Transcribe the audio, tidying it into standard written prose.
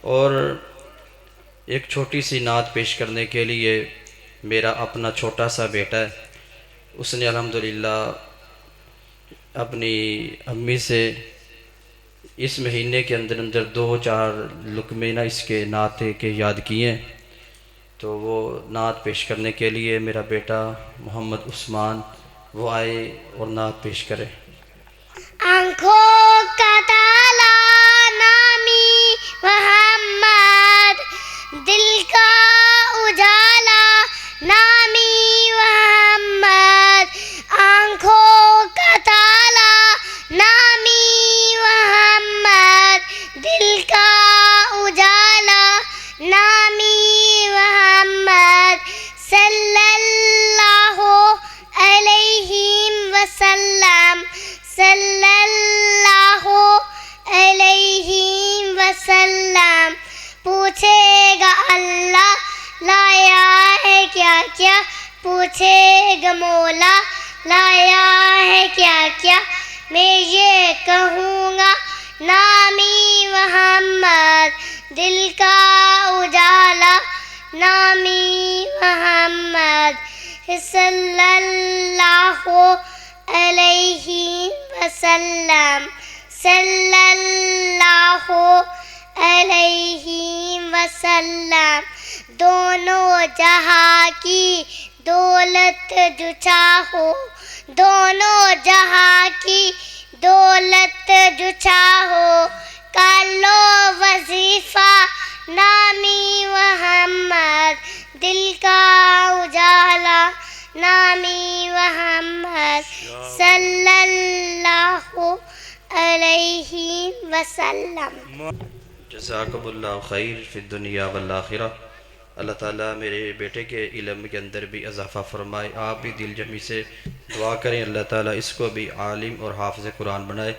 اور ایک چھوٹی سی نعت پیش کرنے کے لیے میرا اپنا چھوٹا سا بیٹا ہے، اس نے الحمدللہ اپنی امی سے اس مہینے کے اندر اندر 2-4 لقمے نہ اس کے نعت کے یاد کیے ہیں، تو وہ نعت پیش کرنے کے لیے میرا بیٹا محمد عثمان وہ آئے اور نعت پیش کرے۔ آنکھوں کا تالا نامی محمد، دل کا اجالا نامی محمد، آنکھوں کا تالا نامی محمد، دل کا اجالا نامی محمد، صلی اللہ علیہ وسلم، صلی اللہ علیہ وسلم۔ پوچھے گا اللہ لایا ہے کیا کیا، پوچھے گا مولا لایا ہے کیا کیا، میں یہ کہوں گا نامی محمد، دل کا اجالا نامی محمد، صلی اللہ علیہ وسلم، صلی اللہ علیہ وسلم۔ دونوں جہاں کی دولت جو چاہو، دونوں جہاں کی دولت جو چاہو، کر لو وظیفہ نامی محمد، دل کا اجالا نامی محمد، صلی اللہ علیہ وسلم۔ جزاکم اللہ خیر فی الدنیا والآخرہ۔ اللہ تعالیٰ میرے بیٹے کے علم کے اندر بھی اضافہ فرمائے، آپ بھی دل جمی سے دعا کریں اللہ تعالیٰ اس کو بھی عالم اور حافظ قرآن بنائے۔